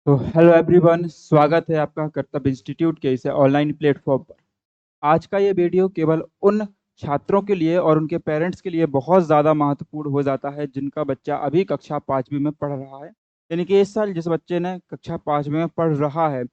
तो hello everyone, स्वागत है आपका कर्तव्य इंस्टीट्यूट के इसे ऑनलाइन प्लेटफॉर्म पर। आज का ये वीडियो केवल उन छात्रों के लिए और उनके पेरेंट्स के लिए बहुत ज़्यादा महत्वपूर्ण हो जाता है जिनका बच्चा अभी कक्षा 5वीं में पढ़ रहा है। यानी कि इस साल जिस बच्चे ने कक्षा 5वीं में पढ़ रहा है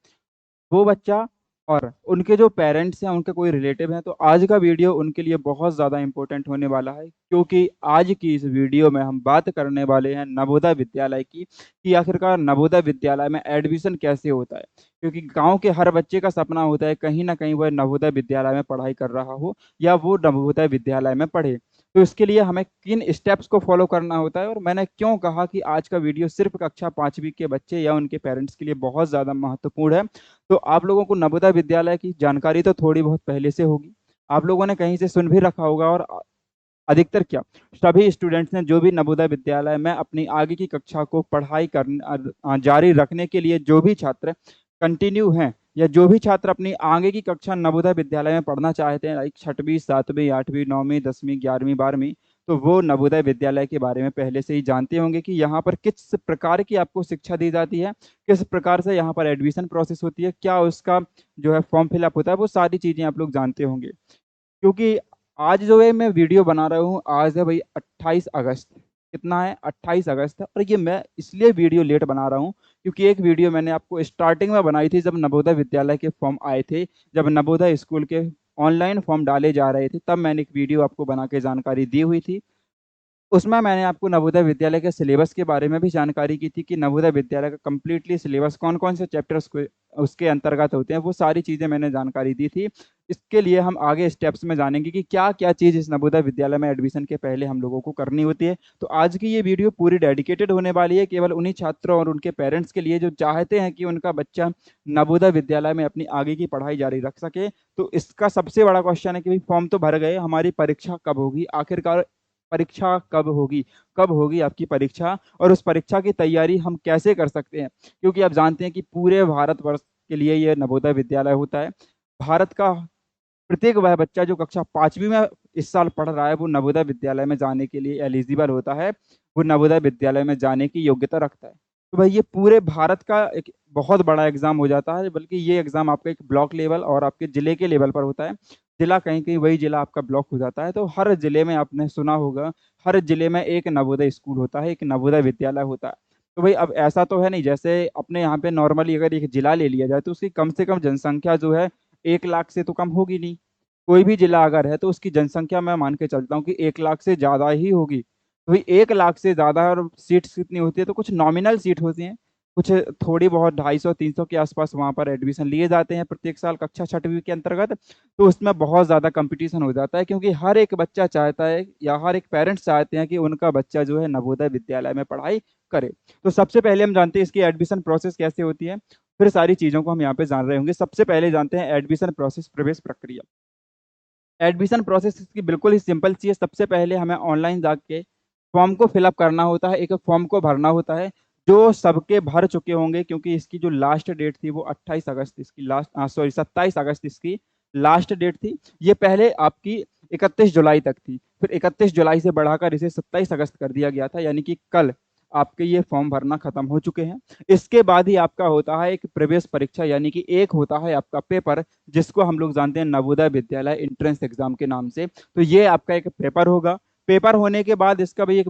वो बच्चा और उनके जो पेरेंट्स हैं, उनके कोई रिलेटिव हैं, तो आज का वीडियो उनके लिए बहुत ज़्यादा इम्पोर्टेंट होने वाला है, क्योंकि आज की इस वीडियो में हम बात करने वाले हैं नवोदय विद्यालय की, कि आखिरकार नवोदय विद्यालय में एडमिशन कैसे होता है। क्योंकि गाँव के हर बच्चे का सपना होता है कहीं न कहीं वह नवोदय विद्यालय में पढ़ाई कर रहा हो या वो नवोदय विद्यालय में पढ़े। तो इसके लिए हमें किन स्टेप्स को फॉलो करना होता है और मैंने क्यों कहा कि आज का वीडियो सिर्फ़ कक्षा 5वीं के बच्चे या उनके पेरेंट्स के लिए बहुत ज़्यादा महत्वपूर्ण है। तो आप लोगों को नवोदय विद्यालय की जानकारी तो थोड़ी बहुत पहले से होगी। आप लोगों ने कहीं से सुन भी रखा होगा और अधिकतर क्या, सभी स्टूडेंट्स ने जो भी नवोदय विद्यालय में अपनी आगे की कक्षा को पढ़ाई जारी रखने के लिए जो भी छात्र कंटिन्यू हैं या जो भी छात्र अपनी आगे की कक्षा नवोदय विद्यालय में पढ़ना चाहते हैं, लाइक 6वीं, 7वीं, 8वीं, 9वीं, 10वीं, 11वीं, 12वीं, तो वो नवोदय विद्यालय के बारे में पहले से ही जानते होंगे कि यहाँ पर किस प्रकार की आपको शिक्षा दी जाती है, किस प्रकार से यहाँ पर एडमिशन प्रोसेस होती है, क्या उसका जो है फॉर्म फिलअप होता है, वो सारी चीज़ें आप लोग जानते होंगे। क्योंकि आज जो है मैं वीडियो बना रहा हूँ, आज है भाई 28 अगस्त। कितना है? 28 अगस्त है। और ये मैं इसलिए वीडियो लेट बना रहा हूँ क्योंकि एक वीडियो मैंने आपको स्टार्टिंग में बनाई थी जब नवोदय विद्यालय के फॉर्म आए थे, जब नवोदय स्कूल के ऑनलाइन फॉर्म डाले जा रहे थे, तब मैंने एक वीडियो आपको बना के जानकारी दी हुई थी। उसमें मैंने आपको नवोदय विद्यालय के सिलेबस के बारे में भी जानकारी की थी कि नवोदय विद्यालय का कंप्लीटली सिलेबस कौन-कौन से चैप्टर्स को उसके अंतर्गत होते हैं, वो सारी चीज़ें मैंने जानकारी दी थी। इसके लिए हम आगे स्टेप्स में जानेंगे कि क्या-क्या चीज़ इस नवोदय विद्यालय में एडमिशन के पहले हम लोगों को करनी होती है। तो आज की ये वीडियो पूरी डेडिकेटेड होने वाली है केवल उन्हीं छात्रों और उनके पेरेंट्स के लिए जो चाहते हैं कि उनका बच्चा नवोदय विद्यालय में अपनी आगे की पढ़ाई जारी रख सके। तो इसका सबसे बड़ा क्वेश्चन है कि भई फॉर्म तो भर गए, हमारी परीक्षा कब होगी? आखिरकार परीक्षा कब होगी? कब होगी आपकी परीक्षा और उस परीक्षा की तैयारी हम कैसे कर सकते हैं? क्योंकि आप जानते हैं कि पूरे भारतवर्ष के लिए ये नवोदय विद्यालय होता है। भारत का प्रत्येक वह बच्चा जो कक्षा 5वीं में इस साल पढ़ रहा है, वो नवोदय विद्यालय में जाने के लिए एलिजिबल होता है, वो नवोदय विद्यालय में जाने की योग्यता रखता है। तो भाई ये पूरे भारत का एक बहुत बड़ा एग्ज़ाम हो जाता है, बल्कि ये एग्ज़ाम आपका एक ब्लॉक लेवल और आपके ज़िले के लेवल पर होता है। ज़िला कहीं-कहीं वही ज़िला आपका ब्लॉक हो जाता है, तो हर ज़िले में आपने सुना होगा, हर ज़िले में एक नवोदय स्कूल होता है, एक नवोदय विद्यालय होता है। तो भाई अब ऐसा तो है नहीं जैसे अपने यहाँ पे नॉर्मली अगर एक ज़िला ले लिया जाए, तो उसकी कम से कम जनसंख्या जो है 1 लाख से तो कम होगी नहीं। कोई भी जिला अगर है तो उसकी जनसंख्या मैं मान के चलता हूँ कि 1 लाख से ज़्यादा ही होगी। तो भाई 1 लाख से ज़्यादा और सीट्स कितनी होती है, तो कुछ नॉमिनल सीट होती हैं, कुछ थोड़ी बहुत 250-300 के आस-पास वहाँ पर एडमिशन लिए जाते हैं प्रत्येक साल कक्षा 6वीं के अंतर्गत। तो उसमें बहुत ज़्यादा कॉम्पिटिशन हो जाता है क्योंकि हर एक बच्चा चाहता है या हर एक पेरेंट्स चाहते हैं कि उनका बच्चा जो है नवोदय विद्यालय में पढ़ाई करे। तो सबसे पहले हम जानते हैं इसकी एडमिशन प्रोसेस कैसे होती है, फिर सारी चीज़ों को हम यहाँ पे जान रहे होंगे। सबसे पहले जानते हैं एडमिशन प्रोसेस, प्रवेश प्रक्रिया। एडमिशन प्रोसेस इसकी बिल्कुल ही सिंपल सी है। सबसे पहले हमें ऑनलाइन जाके फॉर्म को फिलअप करना होता है, एक फॉर्म को भरना होता है, जो सबके भर चुके होंगे क्योंकि इसकी जो लास्ट डेट थी वो 28 अगस्त इसकी 27 अगस्त इसकी लास्ट डेट थी। ये पहले आपकी 31 जुलाई तक थी, फिर 31 जुलाई से बढ़ाकर इसे 27 अगस्त कर दिया गया था, यानी कि कल आपके ये फॉर्म भरना खत्म हो चुके हैं। इसके बाद ही आपका होता है एक प्रवेश परीक्षा, यानी कि एक होता है आपका पेपर, जिसको हम लोग जानते हैं नवोदय विद्यालय एंट्रेंस एग्जाम के नाम से। तो ये आपका एक पेपर होगा। पेपर होने के बाद इसका भी एक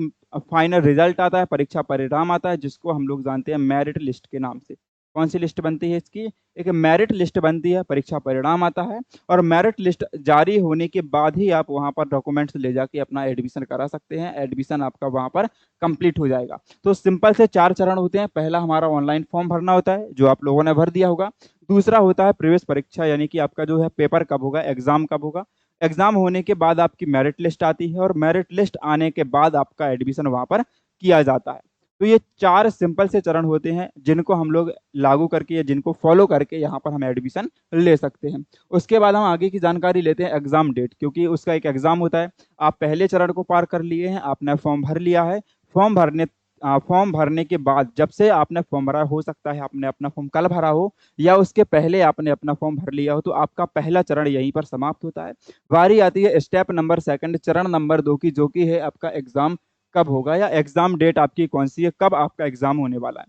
फाइनल रिजल्ट आता है, परीक्षा परिणाम आता है, जिसको हम लोग जानते हैं मेरिट लिस्ट के नाम से। कौन सी लिस्ट बनती है इसकी? एक मेरिट लिस्ट बनती है, परीक्षा परिणाम आता है और मेरिट लिस्ट जारी होने के बाद ही आप वहाँ पर डॉक्यूमेंट्स ले जाके अपना एडमिशन करा सकते हैं। एडमिशन आपका वहाँ पर कंप्लीट हो जाएगा। तो सिंपल से 4 चरण होते हैं। पहला हमारा ऑनलाइन फॉर्म भरना होता है, जो आप लोगों ने भर दिया होगा। दूसरा होता है प्रवेश परीक्षा, यानी कि आपका जो है पेपर कब होगा, एग्जाम कब होगा। एग्जाम होने के बाद आपकी मेरिट लिस्ट आती है और मेरिट लिस्ट आने के बाद आपका एडमिशन वहाँ पर किया जाता है। तो ये 4 सिंपल से चरण होते हैं जिनको हम लोग लागू करके या जिनको फॉलो करके यहाँ पर हम एडमिशन ले सकते हैं। उसके बाद हम आगे की जानकारी लेते हैं एग्जाम डेट, क्योंकि उसका एक एग्जाम होता है। आप पहले चरण को पार कर लिए हैं, आपने फॉर्म भर लिया है। फॉर्म भरने के बाद जब से आपने फॉर्म भरा, हो सकता है आपने अपना फॉर्म कल भरा हो या उसके पहले आपने अपना फॉर्म भर लिया हो, तो आपका पहला चरण यहीं पर समाप्त होता है। बारी आती है स्टेप नंबर सेकंड, चरण नंबर 2 की, जो कि है आपका एग्जाम कब होगा या एग्जाम डेट आपकी कौन सी है, कब आपका एग्जाम होने वाला है।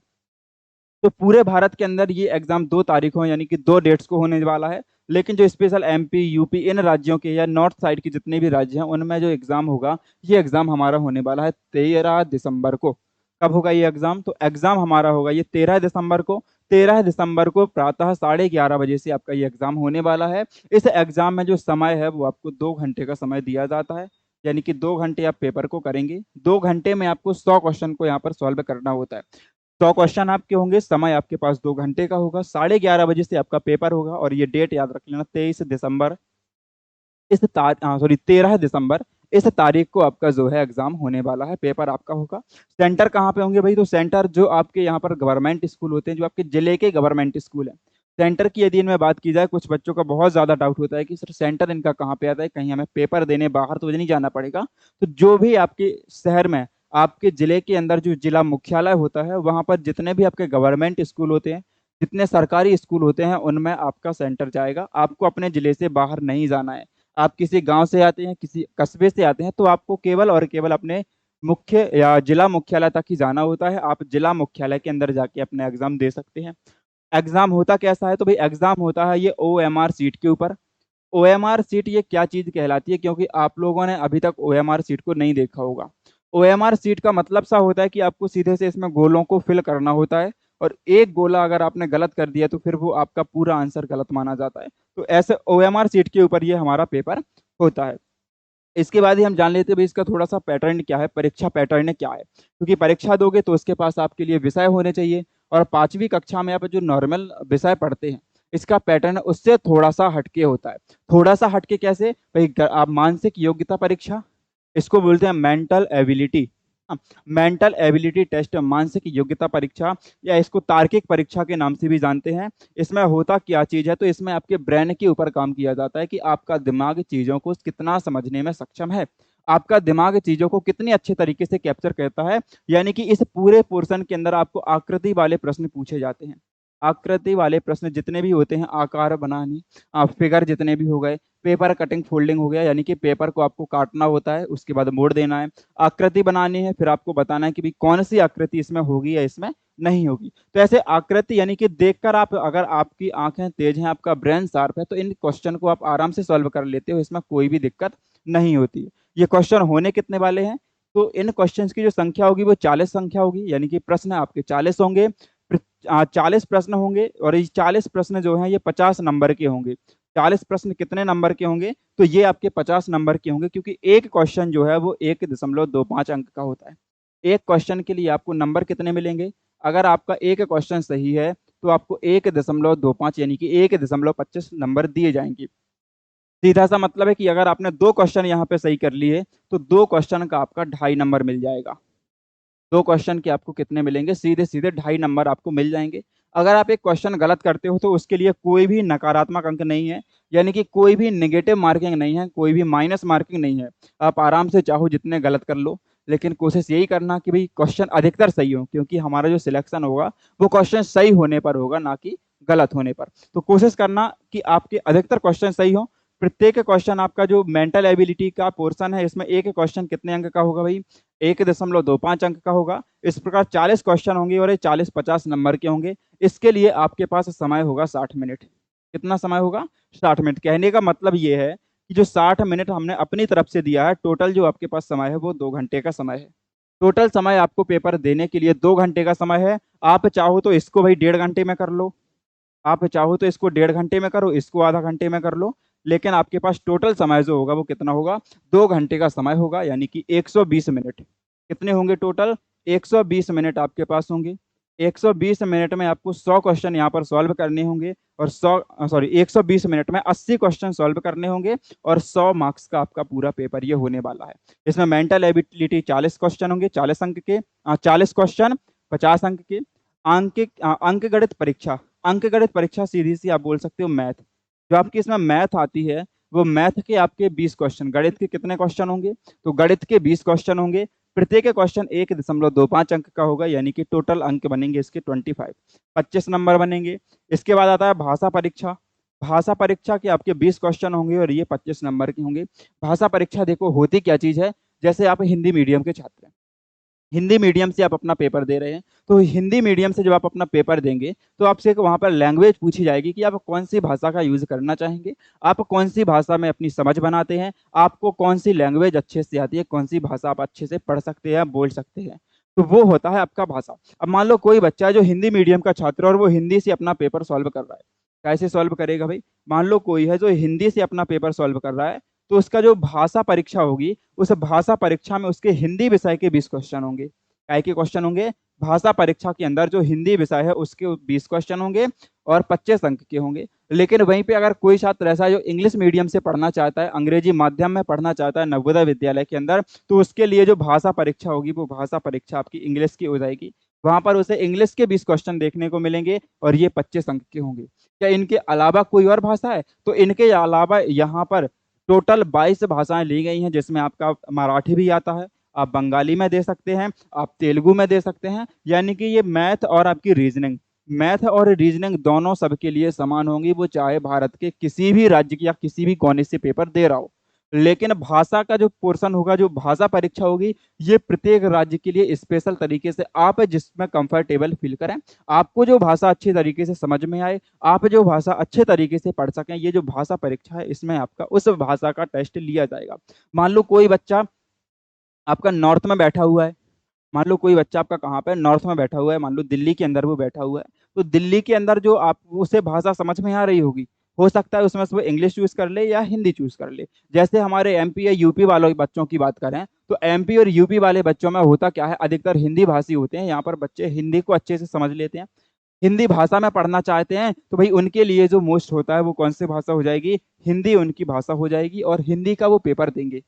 तो पूरे भारत के अंदर ये एग्जाम 2 तारीखों यानी कि 2 डेट्स को होने वाला है। लेकिन जो स्पेशल एमपी, यूपी इन राज्यों के या नॉर्थ साइड के जितने भी राज्य हैं उनमें जो एग्जाम होगा, ये एग्जाम हमारा होने वाला है 13 दिसंबर को। कब होगा ये एग्जाम? तो एग्जाम हमारा होगा ये 13 दिसंबर को। 13 दिसंबर को प्रातः 11:30 बजे से आपका ये एग्जाम होने वाला है। इस एग्जाम में जो समय है वो आपको 2 घंटे का समय दिया जाता है, यानी कि 2 घंटे आप पेपर को करेंगे। 2 घंटे में आपको 100 क्वेश्चन को यहाँ पर सॉल्व करना होता है। 100 क्वेश्चन आपके होंगे, समय आपके पास 2 घंटे का होगा। 11:30 बजे से आपका पेपर होगा और ये डेट याद रख लेना, 23 दिसंबर। 13 दिसंबर इस तारीख को आपका जो है एग्जाम होने वाला है, पेपर आपका होगा। सेंटर कहाँ पे होंगे भाई? तो सेंटर जो आपके यहाँ पर गवर्नमेंट स्कूल होते हैं, जो आपके जिले के गवर्नमेंट स्कूल है, सेंटर की यदि इनमें बात की जाए, कुछ बच्चों का बहुत ज्यादा डाउट होता है कि सर सेंटर इनका कहाँ पे आता है, कहीं हमें पेपर देने बाहर तो नहीं जाना पड़ेगा। तो जो भी आपके शहर में, आपके जिले के अंदर जो जिला मुख्यालय होता है, वहां पर जितने भी आपके गवर्नमेंट स्कूल होते हैं, जितने सरकारी स्कूल होते हैं, उनमें आपका सेंटर जाएगा। आपको अपने जिले से बाहर नहीं जाना है। आप किसी गांव से आते हैं, किसी कस्बे से आते हैं, तो आपको केवल और केवल अपने मुख्य या जिला मुख्यालय तक ही जाना होता है। आप जिला मुख्यालय के अंदर जाके अपने एग्जाम दे सकते हैं। एग्जाम होता कैसा है? तो भाई एग्जाम होता है ये ओएमआर सीट के ऊपर। ओएमआर सीट ये क्या चीज कहलाती है? क्योंकि आप लोगों ने अभी तक ओएमआर सीट को नहीं देखा होगा। ओएमआर सीट का मतलब सा होता है कि आपको सीधे से इसमें गोलों को फिल करना होता है, और एक गोला अगर आपने गलत कर दिया तो फिर वो आपका पूरा आंसर गलत माना जाता है। तो ऐसे ओएमआर सीट के ऊपर ये हमारा पेपर होता है। इसके बाद ही हम जान लेते हैं भाई इसका थोड़ा सा पैटर्न क्या है, परीक्षा पैटर्न क्या है। क्योंकि परीक्षा दोगे तो उसके पास आपके लिए विषय होने चाहिए, और 5वीं कक्षा में आप जो नॉर्मल विषय पढ़ते हैं, इसका पैटर्न उससे थोड़ा सा हटके होता है। थोड़ा सा हटके कैसे भाई? आप मानसिक योग्यता परीक्षा, इसको बोलते हैं mental ability. Mental ability test, मानसिक योग्यता परीक्षा, या इसको तार्किक परीक्षा के नाम से भी जानते हैं। इसमें होता क्या चीज है? तो इसमें आपके ब्रेन के ऊपर काम किया जाता है कि आपका दिमाग चीजों को कितना समझने में सक्षम है, आपका दिमाग चीजों को कितने अच्छे तरीके से कैप्चर करता है। यानी कि इस पूरे पोर्शन के अंदर आपको आकृति वाले प्रश्न पूछे जाते हैं। आकृति वाले प्रश्न जितने भी होते हैं, आकार बनाने, फिगर जितने भी हो गए, पेपर कटिंग फोल्डिंग हो गया, यानी कि पेपर को आपको काटना होता है, उसके बाद मोड़ देना है, आकृति बनानी है, फिर आपको बताना है कि भाई कौन सी आकृति इसमें होगी या इसमें नहीं होगी। तो ऐसे आकृति यानी कि देखकर आप, अगर आपकी आंखें तेज हैं, आपका ब्रेन शार्प है, तो इन क्वेश्चन को आप आराम से सॉल्व कर लेते हो, इसमें कोई भी दिक्कत नहीं होती। ये क्वेश्चन होने कितने वाले हैं? तो इन क्वेश्चंस की जो संख्या होगी वो 40 संख्या होगी, यानी कि प्रश्न आपके 40 होंगे। 40 प्रश्न होंगे, और ये 40 प्रश्न जो हैं ये 50 नंबर के होंगे। 40 प्रश्न कितने नंबर के होंगे? तो ये आपके 50 नंबर के होंगे, क्योंकि एक क्वेश्चन जो है वो 1.25 अंक का होता है। एक क्वेश्चन के लिए आपको नंबर कितने मिलेंगे? अगर आपका एक क्वेश्चन सही है तो आपको 1.25 यानी कि 1.25 नंबर दिए जाएंगे। सीधा सा मतलब है कि अगर आपने 2 क्वेश्चन यहाँ पे सही कर लिए तो 2 क्वेश्चन का आपका 2.5 नंबर मिल जाएगा। 2 क्वेश्चन के आपको कितने मिलेंगे? सीधे सीधे 2.5 नंबर आपको मिल जाएंगे। अगर आप एक क्वेश्चन गलत करते हो तो उसके लिए कोई भी नकारात्मक अंक नहीं है, यानी कि कोई भी नेगेटिव मार्किंग नहीं है, कोई भी माइनस मार्किंग नहीं है। आप आराम से चाहो जितने गलत कर लो, लेकिन कोशिश यही करना कि भाई क्वेश्चन अधिकतर सही हो, क्योंकि हमारा जो सिलेक्शन होगा वो क्वेश्चन सही होने पर होगा, ना कि गलत होने पर। तो कोशिश करना कि आपके अधिकतर क्वेश्चन सही हो। प्रत्येक क्वेश्चन आपका जो मेंटल एबिलिटी का पोर्शन है, इसमें एक क्वेश्चन कितने अंक का होगा भाई? 1.25 अंक का होगा। इस प्रकार 40 क्वेश्चन होंगे और ये 40-50 नंबर के होंगे। इसके लिए आपके पास समय होगा 60 मिनट। कितना समय होगा? 60 मिनट। कहने का मतलब ये है कि जो 60 मिनट हमने अपनी तरफ से दिया है, टोटल जो आपके पास समय है वो 2 घंटे का समय है। टोटल समय आपको पेपर देने के लिए 2 घंटे का समय है। आप चाहो तो इसको भाई 1.5 घंटे में कर लो, आप चाहो तो इसको 1.5 घंटे में करो, इसको आधा घंटे में कर लो, लेकिन आपके पास टोटल समय जो होगा वो कितना होगा? 2 घंटे का समय होगा, यानी कि 120 मिनट। कितने होंगे टोटल? 120 मिनट आपके पास होंगे। 120 मिनट में आपको 100 क्वेश्चन यहाँ पर सॉल्व करने होंगे, और 120 मिनट में 80 क्वेश्चन सॉल्व करने होंगे, और 100 मार्क्स का आपका पूरा पेपर ये होने वाला है। इसमें मेंटल एबिलिटी 40 क्वेश्चन होंगे, 40 अंक के, 40 क्वेश्चन 50 अंक के। अंक गणित परीक्षा, अंक गणित परीक्षा सीधी सी आप बोल सकते हो मैथ। जो आपकी इसमें मैथ आती है, वो मैथ के आपके 20 क्वेश्चन। गणित के कितने क्वेश्चन होंगे? तो गणित के 20 क्वेश्चन होंगे। प्रत्येक क्वेश्चन 1.25 अंक का होगा, यानी कि टोटल अंक बनेंगे इसके 25 नंबर बनेंगे। इसके बाद आता है भाषा परीक्षा। भाषा परीक्षा के आपके 20 क्वेश्चन होंगे और ये 25 नंबर के होंगे। भाषा परीक्षा देखो होती क्या चीज है, जैसे आप हिंदी मीडियम के छात्र हैं, हिंदी मीडियम से आप अपना पेपर दे रहे हैं, तो हिंदी मीडियम से जब आप अपना पेपर देंगे, तो आपसे एक वहाँ पर लैंग्वेज पूछी जाएगी कि आप कौन-सी भाषा का यूज़ करना चाहेंगे, आप कौन-सी भाषा में अपनी समझ बनाते हैं, आपको कौन-सी लैंग्वेज अच्छे से आती है, कौन-सी भाषा आप अच्छे से पढ़ सकते हैं, बोल सकते हैं। तो वो होता है आपका भाषा। अब मान लो कोई बच्चा है जो हिंदी मीडियम का छात्र है और वो हिंदी से अपना पेपर सॉल्व कर रहा है। कैसे सॉल्व करेगा भई? मान लो कोई है जो हिंदी से अपना पेपर सॉल्व कर रहा है, तो उसका जो भाषा परीक्षा होगी, उस भाषा परीक्षा में उसके हिंदी विषय के 20 क्वेश्चन होंगे। काय के क्वेश्चन होंगे? भाषा परीक्षा के अंदर जो हिंदी विषय है उसके 20 क्वेश्चन होंगे और 25 अंक के होंगे। लेकिन वहीं पे अगर कोई छात्र ऐसा है जो इंग्लिश मीडियम से पढ़ना चाहता है, अंग्रेजी माध्यम में पढ़ना चाहता है नवोदय विद्यालय के अंदर, तो उसके लिए जो भाषा परीक्षा होगी वो भाषा परीक्षा आपकी इंग्लिश की हो जाएगी। वहाँ पर उसे इंग्लिश के 20 क्वेश्चन देखने को मिलेंगे और ये 25 अंक के होंगे। क्या इनके अलावा कोई और भाषा है? तो इनके अलावा यहाँ पर टोटल 22 भाषाएं ली गई हैं, जिसमें आपका मराठी भी आता है, आप बंगाली में दे सकते हैं, आप तेलुगु में दे सकते हैं। यानी कि ये मैथ और आपकी रीजनिंग दोनों सबके लिए समान होंगी, वो चाहे भारत के किसी भी राज्य की या किसी भी कोने से पेपर दे रहा हो। लेकिन भाषा का जो पोर्शन होगा, जो भाषा परीक्षा होगी, ये प्रत्येक राज्य के लिए स्पेशल तरीके से आप जिसमें कंफर्टेबल फील करें, आपको जो भाषा अच्छी तरीके से समझ में आए, आप जो भाषा अच्छे तरीके से पढ़ सकें, ये जो भाषा परीक्षा है इसमें आपका उस भाषा का टेस्ट लिया जाएगा। मान लो कोई बच्चा आपका नॉर्थ में बैठा हुआ है, मान लो कोई बच्चा आपका कहाँ पे नॉर्थ में बैठा हुआ है, मान लो दिल्ली के अंदर वो बैठा हुआ है, तो दिल्ली के अंदर जो आप उसे भाषा समझ में आ रही होगी, हो सकता है उसमें से वो इंग्लिश चूज़ कर ले या हिंदी चूज़ कर ले। जैसे हमारे एमपी या यूपी वालों बच्चों की बात करें, तो एमपी और यूपी वाले बच्चों में होता क्या है, अधिकतर हिंदी भाषी होते हैं, यहाँ पर बच्चे हिंदी को अच्छे से समझ लेते हैं। हिंदी भाषा में पढ़ना चाहते हैं, तो भई उनके लिए जो मोस्ट होता है वो कौन-सी भाषा हो जाएगी, हिंदी उनकी भाषा हो जाएगी और हिंदी का वो पेपर देंगे।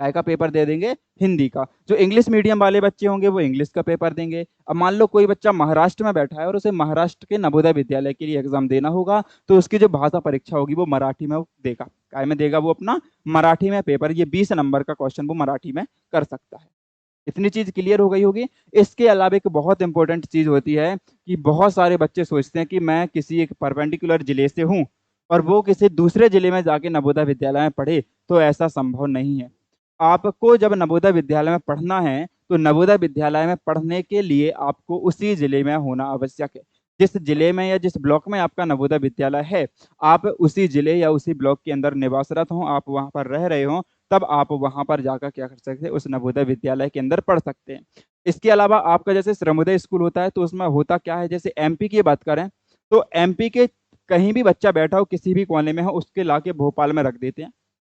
काय का पेपर दे देंगे? हिंदी का। जो इंग्लिश मीडियम वाले बच्चे होंगे वो इंग्लिश का पेपर देंगे। अब मान लो कोई बच्चा महाराष्ट्र में बैठा है और उसे महाराष्ट्र के नवोदय विद्यालय के लिए एग्ज़ाम देना होगा, तो उसकी जो भाषा परीक्षा होगी वो मराठी में वो देगा। काय में देगा वो अपना? मराठी में पेपर। ये 20 नंबर का क्वेश्चन वो मराठी में कर सकता है। इतनी चीज़ क्लियर हो गई होगी। इसके अलावा एक बहुत इंपॉर्टेंट चीज़ होती है कि बहुत सारे बच्चे सोचते हैं कि मैं किसी एक परपेंडिकुलर जिले से हूँ और वो किसी दूसरे जिले में जाके नवोदय विद्यालय में पढ़े, तो ऐसा संभव नहीं है। आपको जब नवोदय विद्यालय में पढ़ना है, तो नवोदय विद्यालय में पढ़ने के लिए आपको उसी जिले में होना आवश्यक है। जिस जिले में या जिस ब्लॉक में आपका नवोदय विद्यालय है, आप उसी जिले या उसी ब्लॉक के अंदर निवासरत हों, आप वहाँ पर रह रहे हों, तब आप वहाँ पर जाकर क्या कर सकते हैं, उस नवोदय विद्यालय के अंदर पढ़ सकते हैं। इसके अलावा आपका जैसे श्रमोदय स्कूल होता है, तो उसमें होता क्या है, जैसे एमपी की बात करें, तो एमपी के कहीं भी बच्चा बैठा हो, किसी भी कोने में हो, उसके लाके भोपाल में रख देते हैं।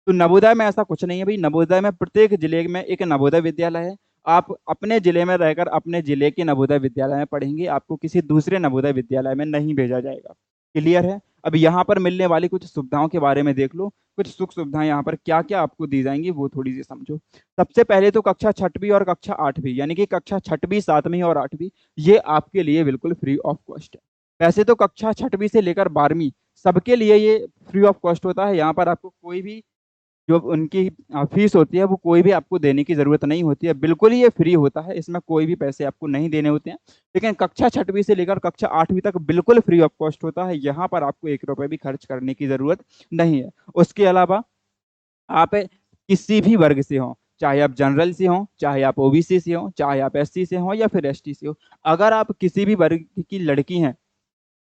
तो नवोदय में ऐसा कुछ नहीं है भई, नवोदय में प्रत्येक जिले में एक नवोदय विद्यालय है। आप अपने जिले में रहकर अपने जिले के नवोदय विद्यालय में पढ़ेंगे, आपको किसी दूसरे नवोदय विद्यालय में नहीं भेजा जाएगा। क्लियर है? अब यहाँ पर मिलने वाली कुछ सुविधाओं के बारे में देख लो, कुछ सुख-सुविधाएँ यहाँ पर क्या-क्या आपको दी जाएँगी वो थोड़ी-सी समझो। सबसे पहले तो कक्षा 6वीं और कक्षा 8वीं यानी कि कक्षा 6वीं, 7वीं और 8वीं ये आपके लिए बिल्कुल फ्री ऑफ कॉस्ट है। वैसे तो कक्षा 6वीं से लेकर 12वीं सबके लिए ये फ्री ऑफ कॉस्ट होता है, यहाँ पर आपको कोई भी जो उनकी फीस होती है वो कोई भी आपको देने की ज़रूरत नहीं होती है, बिल्कुल ही ये फ्री होता है, इसमें कोई भी पैसे आपको नहीं देने होते हैं। लेकिन कक्षा 6वीं से लेकर कक्षा 8वीं तक बिल्कुल फ्री ऑफ कॉस्ट होता है, यहाँ पर आपको 1 रुपए भी खर्च करने की ज़रूरत नहीं है। उसके अलावा आप किसी भी वर्ग से हों, चाहे आप जनरल से हों, चाहे आप ओबीसी से हों, चाहे आप एससी से हों या फिर एसटी से हों, अगर आप किसी भी वर्ग की लड़की हैं,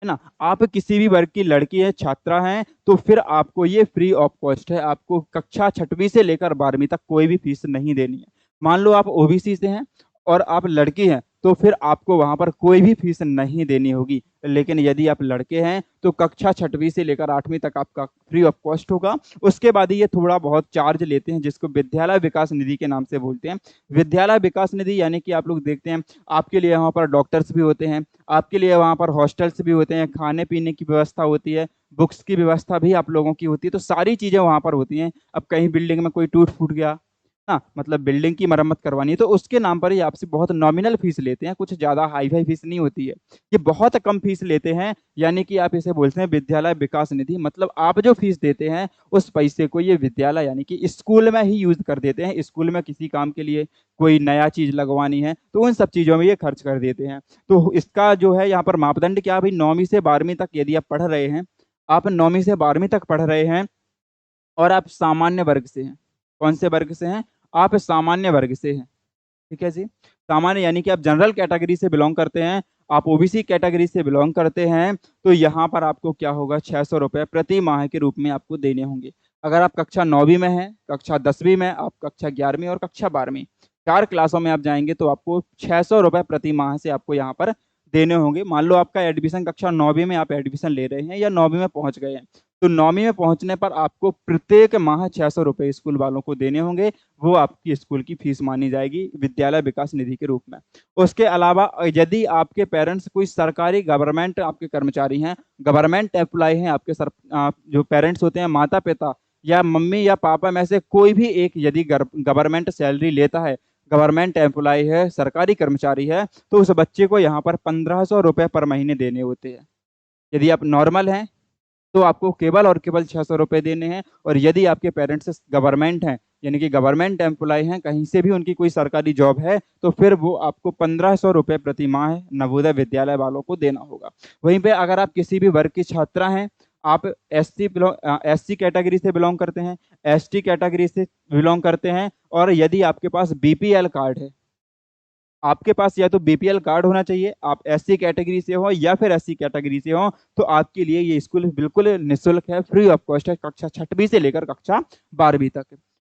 है ना? आप किसी भी वर्ग की लड़की है, छात्रा हैं, तो फिर आपको ये फ्री ऑफ कॉस्ट है। आपको कक्षा 6वीं से लेकर 12वीं तक कोई भी फीस नहीं देनी है। मान लो आप ओबीसी से हैं और आप लड़की हैं, तो फिर आपको वहाँ पर कोई भी फीस नहीं देनी होगी। लेकिन यदि आप लड़के हैं, तो कक्षा 6वीं से लेकर 8वीं तक आपका फ्री ऑफ कॉस्ट होगा। उसके बाद ये थोड़ा बहुत चार्ज लेते हैं, जिसको विद्यालय विकास निधि के नाम से बोलते हैं। विद्यालय विकास निधि यानी कि आप लोग देखते हैं, आपके लिए वहाँ पर डॉक्टर्स भी होते हैं, आपके लिए वहाँ पर हॉस्टल्स भी होते हैं, खाने-पीने की व्यवस्था होती है, बुक्स की व्यवस्था भी आप लोगों की होती है, तो सारी चीज़ें वहाँ पर होती हैं। अब कहीं बिल्डिंग में कोई टूट-फूट गया, ना मतलब बिल्डिंग की मरम्मत करवानी है, तो उसके नाम पर ही आपसे बहुत नॉमिनल फीस लेते हैं, कुछ ज़्यादा हाई-फाई फीस नहीं होती है। ये बहुत कम फीस लेते हैं, यानी कि आप इसे बोलते हैं विद्यालय विकास निधि, मतलब आप जो फीस देते हैं, उस पैसे को ये विद्यालय यानी कि स्कूल में ही यूज़ कर देते हैं। स्कूल में किसी काम के लिए कोई नया चीज़ लगवानी है, तो उन सब चीज़ों में ये खर्च कर देते हैं। तो इसका जो है यहाँ पर मापदंड क्या है भई, 9वीं से 12वीं तक यदि आप पढ़ रहे हैं, आप 9वीं से 12वीं तक पढ़ रहे हैं और आप सामान्य वर्ग से हैं। कौन से वर्ग से हैं? आप सामान्य वर्ग से हैं। ठीक है जी? सामान्य यानी कि आप जनरल कैटेगरी से बिलोंग करते हैं, आप ओबीसी कैटेगरी से बिलोंग करते हैं, तो यहाँ पर आपको क्या होगा, 600 रुपये प्रति माह के रूप में आपको देने होंगे। अगर आप कक्षा 9वीं में हैं, कक्षा 10वीं में, आप कक्षा 11वीं और कक्षा 12वीं 4 क्लासों में आप जाएंगे तो आपको 600 रुपये प्रति माह से आपको यहाँ पर देने होंगे। मान लो आपका एडमिशन कक्षा 9वीं में आप एडमिशन ले रहे हैं या 9वीं में पहुंच गए हैं, तो 9वीं में पहुंचने पर आपको प्रत्येक माह 600 रुपये स्कूल वालों को देने होंगे। वो आपकी स्कूल की फीस मानी जाएगी विद्यालय विकास निधि के रूप में। उसके अलावा यदि आपके पेरेंट्स कोई सरकारी गवर्नमेंट आपके कर्मचारी हैं, गवर्नमेंट एम्प्लॉय हैं, आपके जो पेरेंट्स होते हैं, माता पिता या मम्मी या पापा में से कोई भी एक यदि गवर्नमेंट सैलरी लेता है, गवर्नमेंट एम्प्लॉय है, सरकारी कर्मचारी है, तो उस बच्चे को यहाँ पर 1500 रुपये पर महीने देने होते हैं। यदि आप नॉर्मल हैं तो आपको केवल और केवल 600 रुपये देने हैं, और यदि आपके पेरेंट्स गवर्नमेंट हैं यानी कि गवर्नमेंट एम्प्लॉय हैं, कहीं से भी उनकी कोई सरकारी जॉब है, तो फिर वो आपको 1500 रुपये प्रति माह नवोदय विद्यालय वालों को देना होगा। वहीं पे अगर आप किसी भी वर्ग की छात्रा हैं, आप एससी कैटेगरी से बिलोंग करते हैं, एसटी कैटेगरी से बिलोंग करते हैं, और यदि आपके पास बीपीएल कार्ड है, आपके पास या तो बीपीएल कार्ड होना चाहिए, आप एससी कैटेगरी से हो या फिर एससी कैटेगरी से हो, तो आपके लिए ये स्कूल बिल्कुल निःशुल्क है, फ्री ऑफ कॉस्ट है, कक्षा 6वीं से लेकर कक्षा 12वीं तक।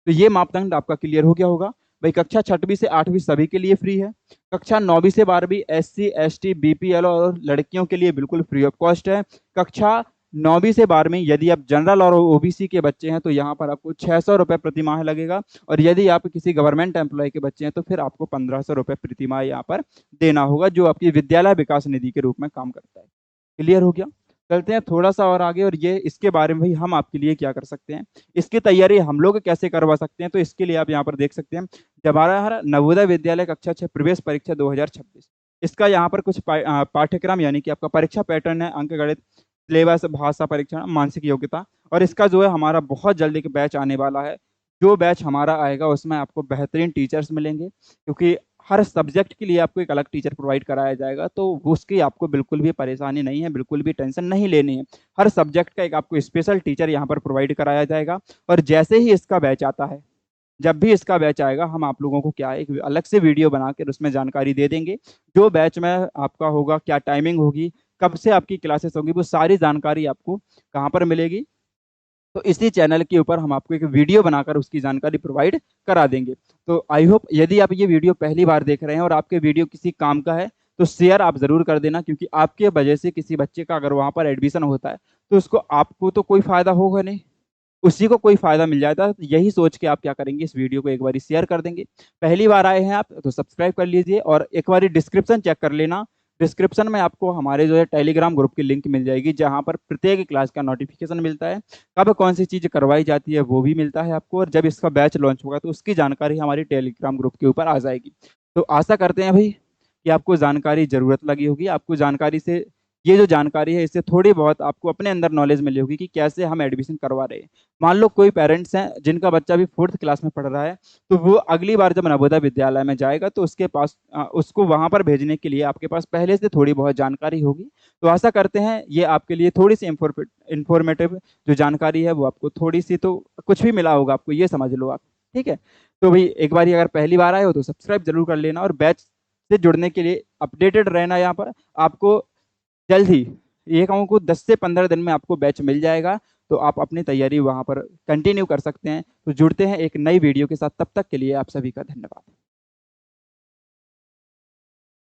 तो ये मापदंड आपका क्लियर हो गया होगा भाई। कक्षा 6वीं से 8वीं सभी के लिए फ्री है, कक्षा 9वीं से 12वीं एससी एसटी बीपीएल और लड़कियों के लिए बिल्कुल फ्री ऑफ कॉस्ट है। कक्षा 9वीं से 12वीं यदि आप जनरल और ओबीसी के बच्चे हैं तो यहाँ पर आपको 600 रुपये प्रति माह लगेगा, और यदि आप किसी गवर्नमेंट एम्प्लॉय के बच्चे हैं तो फिर आपको 1500 रुपये प्रति माह यहाँ पर देना होगा, जो आपकी विद्यालय विकास निधि के रूप में काम करता है। क्लियर हो गया? चलते हैं थोड़ा सा और आगे, और ये इसके बारे में भाई हम आपके लिए क्या कर सकते हैं, इसकी तैयारी हम लोग कैसे करवा सकते हैं। तो इसके लिए आप यहाँ पर देख सकते हैं जवाहर नवोदय विद्यालय कक्षा 6 प्रवेश परीक्षा 2026, इसका यहाँ पर कुछ पाठ्यक्रम यानी कि आपका परीक्षा पैटर्न है, अंक गणित, सिलेबस, भाषा परीक्षण, मानसिक योग्यता, और इसका जो है हमारा बहुत जल्दी एक बैच आने वाला है। जो बैच हमारा आएगा उसमें आपको बेहतरीन टीचर्स मिलेंगे, क्योंकि हर सब्जेक्ट के लिए आपको एक अलग टीचर प्रोवाइड कराया जाएगा, तो उसकी आपको बिल्कुल भी परेशानी नहीं है, बिल्कुल भी टेंशन नहीं लेनी है। हर सब्जेक्ट का एक आपको स्पेशल टीचर यहाँ पर प्रोवाइड कराया जाएगा, और जैसे ही इसका बैच आता है, जब भी इसका बैच आएगा, हम आप लोगों को क्या है एक अलग से वीडियो बनाकर उसमें जानकारी दे देंगे। जो बैच में आपका होगा, क्या टाइमिंग होगी, कब से आपकी क्लासेस होगी, वो सारी जानकारी आपको कहाँ पर मिलेगी, तो इसी चैनल के ऊपर हम आपको एक वीडियो बनाकर उसकी जानकारी प्रोवाइड करा देंगे। तो आई होप यदि आप ये वीडियो पहली बार देख रहे हैं और आपके वीडियो किसी काम का है तो शेयर आप ज़रूर कर देना, क्योंकि आपके वजह से किसी बच्चे का अगर वहाँ पर एडमिशन होता है तो उसको आपको तो कोई फ़ायदा होगा नहीं, उसी को कोई फ़ायदा मिल जाता है। तो यही सोच के आप क्या करेंगे, इस वीडियो को एक बार शेयर कर देंगे। पहली बार आए हैं आप तो सब्सक्राइब कर लीजिए, और एक बार डिस्क्रिप्शन चेक कर लेना। डिस्क्रिप्शन में आपको हमारे जो है टेलीग्राम ग्रुप की लिंक मिल जाएगी, जहाँ पर प्रत्येक क्लास का नोटिफिकेशन मिलता है, कब कौन सी चीज़ करवाई जाती है वो भी मिलता है आपको, और जब इसका बैच लॉन्च होगा तो उसकी जानकारी हमारी टेलीग्राम ग्रुप के ऊपर आ जाएगी। तो आशा करते हैं भाई कि आपको जानकारी ज़रूरत लगी होगी, आपको जानकारी से ये जो जानकारी है इससे थोड़ी बहुत आपको अपने अंदर नॉलेज मिली होगी कि कैसे हम एडमिशन करवा रहे हैं। मान लो कोई पेरेंट्स हैं जिनका बच्चा भी 4th क्लास में पढ़ रहा है, तो वो अगली बार जब नवोदय विद्यालय में जाएगा तो उसके पास उसको वहाँ पर भेजने के लिए आपके पास पहले से थोड़ी बहुत जानकारी होगी। तो आशा करते हैं ये आपके लिए थोड़ी सी इंफॉर्मेटिव जो जानकारी है वो आपको थोड़ी सी तो कुछ भी मिला होगा, आपको ये समझ लो आप। ठीक है, तो भाई एक बार अगर पहली बार आए हो तो सब्सक्राइब जरूर कर लेना, और बैच से जुड़ने के लिए अपडेटेड रहना। यहाँ पर आपको जल्द ही, ये कहूँ कि 10 से 15 दिन में आपको बैच मिल जाएगा, तो आप अपनी तैयारी वहाँ पर कंटिन्यू कर सकते हैं। तो जुड़ते हैं एक नई वीडियो के साथ, तब तक के लिए आप सभी का धन्यवाद।